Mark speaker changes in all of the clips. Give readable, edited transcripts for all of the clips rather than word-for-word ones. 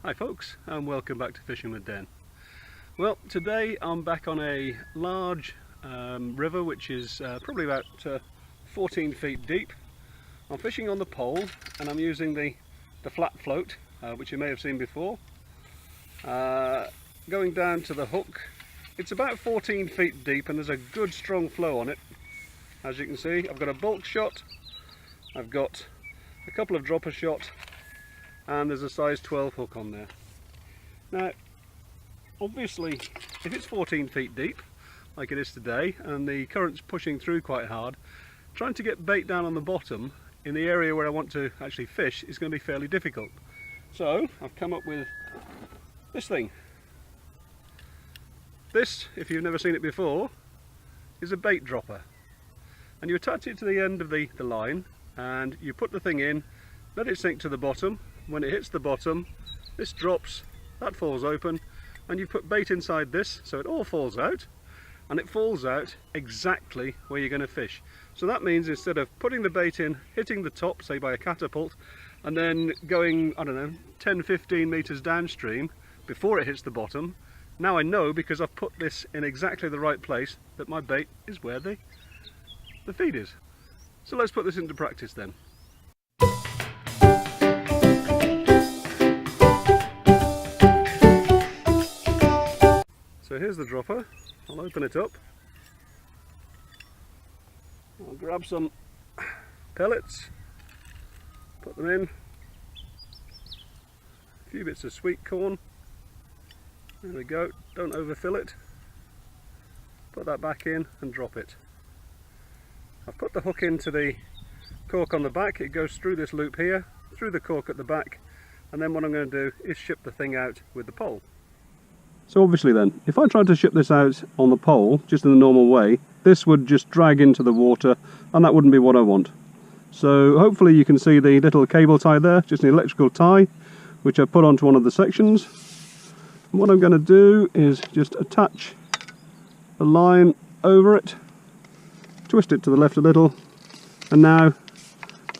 Speaker 1: Hi folks, and welcome back to Fishing with Den. Well, today I'm back on a large river which is probably about 14 feet deep. I'm fishing on the pole and I'm using the flat float, which you may have seen before. Going down to the hook. It's about 14 feet deep and there's a good strong flow on it. As you can see, I've got a bulk shot, I've got a couple of dropper shot, and there's a size 12 hook on there. Now obviously if it's 14 feet deep like it is today and the current's pushing through quite hard, trying to get bait down on the bottom in the area where I want to actually fish is going to be fairly difficult. So I've come up with this thing. This, if you've never seen it before, is a bait dropper, and you attach it to the end of the line and you put the thing in, let it sink to the bottom. When it hits the bottom, this drops, that falls open, and you put bait inside this, so it all falls out, and it falls out exactly where you're going to fish. So that means instead of putting the bait in, hitting the top, say by a catapult, and then going, I don't know, 10-15 meters downstream before it hits the bottom, now I know, because I've put this in exactly the right place, that my bait is where the feed is. So let's put this into practice then. So here's the dropper. I'll open it up. I'll grab some pellets, put them in, a few bits of sweet corn. There we go, don't overfill it. Put that back in and drop it. I've put the hook into the cork on the back. It goes through this loop here, through the cork at the back, and then what I'm going to do is ship the thing out with the pole. So obviously then, if I tried to ship this out on the pole, just in the normal way, this would just drag into the water, and that wouldn't be what I want. So hopefully you can see the little cable tie there, just an electrical tie, which I put onto one of the sections. And what I'm going to do is just attach the line over it, twist it to the left a little, and now,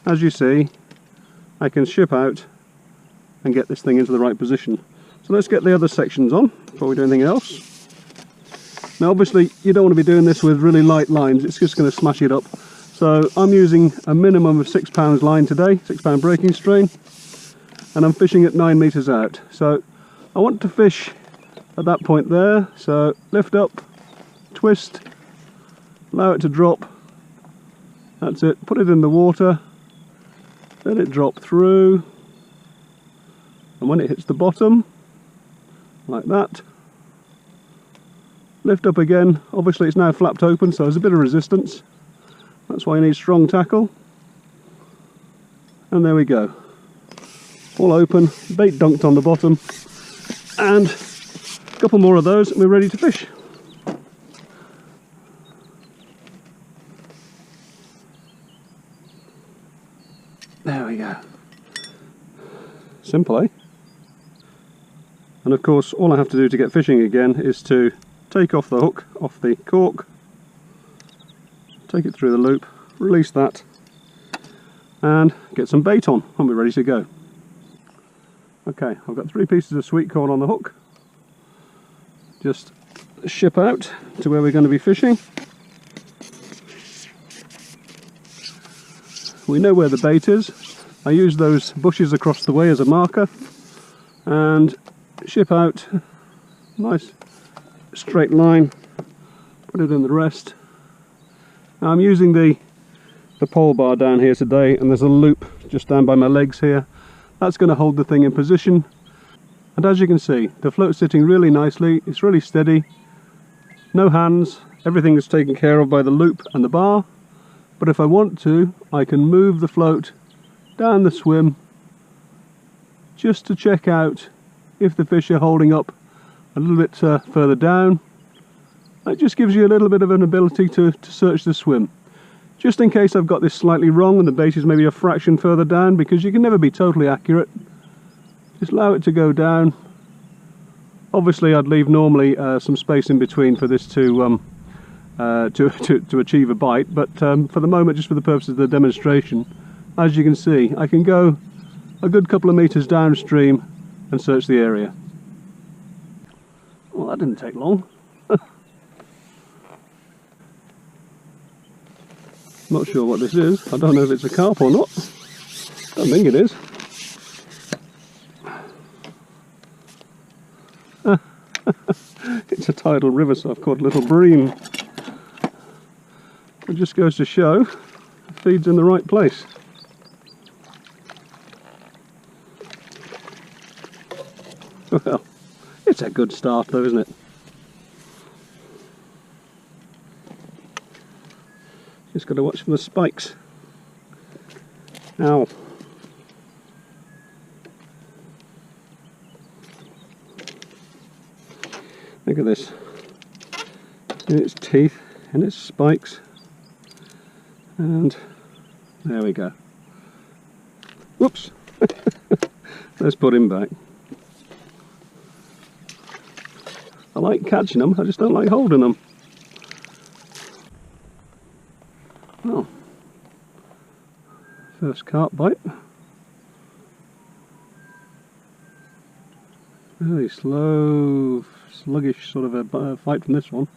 Speaker 1: as you see, I can ship out and get this thing into the right position. So let's get the other sections on before we do anything else. Now obviously you don't want to be doing this with really light lines, it's just going to smash it up. So I'm using a minimum of 6 pounds line today, 6 pound breaking strain, and I'm fishing at 9 meters out. So I want to fish at that point there, so lift up, twist, allow it to drop, that's it, put it in the water, let it drop through, and when it hits the bottom, like that, lift up again. Obviously it's now flapped open, so there's a bit of resistance, that's why you need strong tackle, and there we go, all open, bait dunked on the bottom, and a couple more of those and we're ready to fish. There we go. Simple, eh? And of course all I have to do to get fishing again is to take off the hook off the cork, take it through the loop, release that, and get some bait on, and we're ready to go. Okay, I've got 3 pieces of sweet corn on the hook. Just ship out to where we're going to be fishing. We know where the bait is. I use those bushes across the way as a marker and ship out, nice straight line, put it in the rest. Now I'm using the pole bar down here today, and there's a loop just down by my legs here. That's going to hold the thing in position, and as you can see the float's sitting really nicely, it's really steady, no hands, everything is taken care of by the loop and the bar. But if I want to, I can move the float down the swim just to check out if the fish are holding up a little bit further down. That just gives you a little bit of an ability to search the swim. Just in case I've got this slightly wrong and the bait is maybe a fraction further down, because you can never be totally accurate. Just allow it to go down. Obviously I'd leave normally some space in between for this to achieve a bite, but for the moment, just for the purposes of the demonstration, as you can see, I can go a good couple of meters downstream and search the area. Well, that didn't take long. Not sure what this is. I don't know if it's a carp or not. Don't think it is. It's a tidal river, so I've caught a little bream. It just goes to show it feeds in the right place. Well, it's a good start though, isn't it? Just got to watch for the spikes. Ow. Look at this. In its teeth, and its spikes. And there we go. Whoops. Let's put him back. I like catching them, I just don't like holding them. Well, first carp bite. Very slow, sluggish sort of a fight from this one.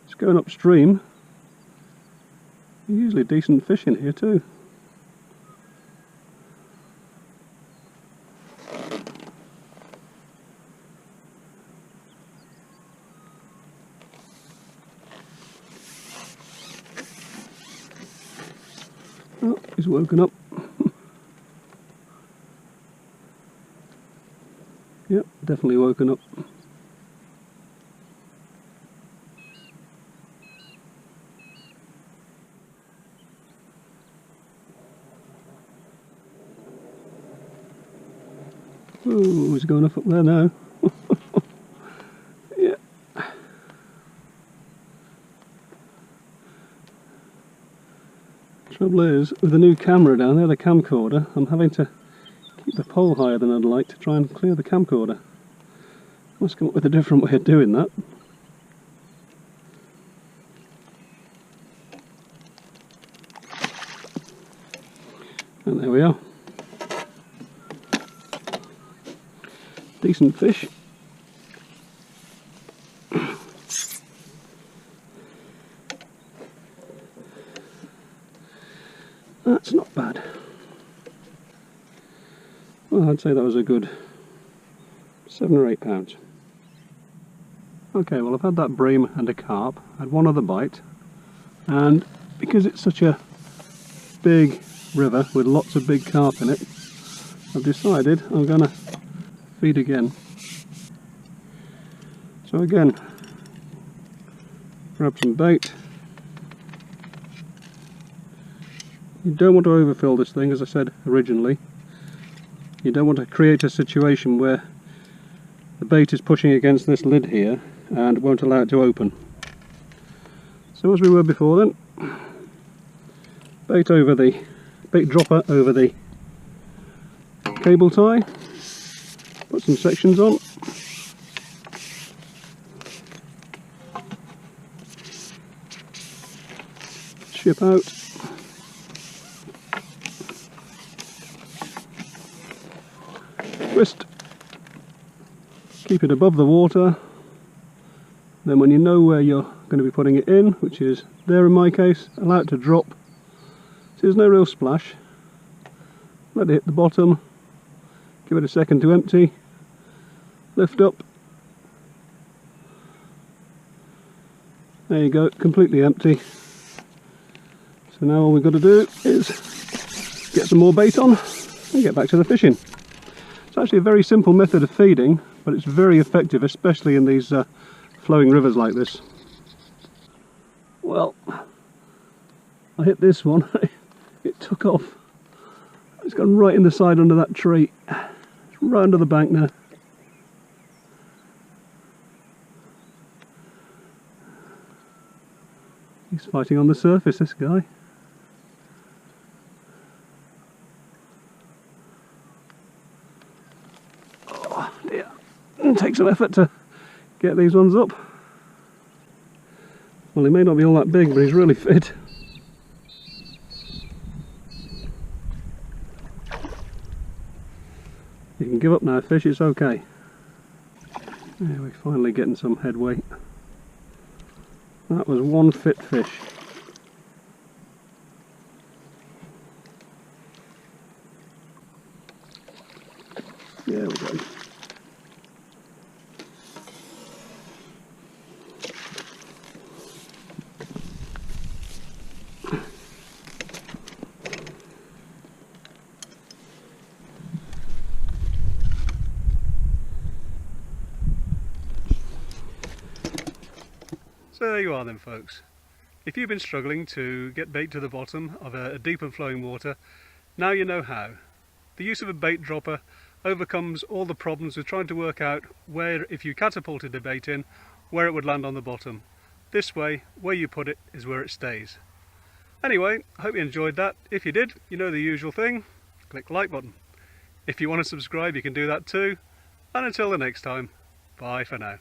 Speaker 1: It's going upstream. Usually decent fish in here too. Oh, he's woken up. Yep, definitely woken up. Oh, he's going up there now. Yeah. Trouble is, with the new camera down there, the camcorder, I'm having to keep the pole higher than I'd like to try and clear the camcorder. I must come up with a different way of doing that. And there we are. Decent fish. That's not bad. Well, I'd say that was a good 7 or 8 pounds. Okay, well, I've had that bream and a carp. I had one other bite, and because it's such a big river with lots of big carp in it, I've decided I'm going to feed again. So again, grab some bait. You don't want to overfill this thing, as I said originally. You don't want to create a situation where the bait is pushing against this lid here and won't allow it to open. So as we were before then, bait dropper over the cable tie, put some sections on, ship out, twist, keep it above the water, then when you know where you're going to be putting it in, which is there in my case, allow it to drop, so there's no real splash, let it hit the bottom, give it a second to empty, lift up, there you go, completely empty. So now all we've got to do is get some more bait on and get back to the fishing. It's actually a very simple method of feeding, but it's very effective, especially in these flowing rivers like this. Well, I hit this one, it took off. It's gone right in the side under that tree. It's right under the bank now. He's fighting on the surface, this guy. Oh dear. It takes some effort to get these ones up. Well, he may not be all that big, but he's really fit. You can give up now, fish, it's okay. Yeah, we're finally getting some headway. That was one fit fish. There we go. So there you are then, folks. If you've been struggling to get bait to the bottom of a deep and flowing water, now you know how. The use of a bait dropper overcomes all the problems with trying to work out where, if you catapulted the bait in, where it would land on the bottom. This way, where you put it is where it stays. Anyway, I hope you enjoyed that. If you did, you know the usual thing, click the like button. If you want to subscribe, you can do that too. And until the next time, bye for now.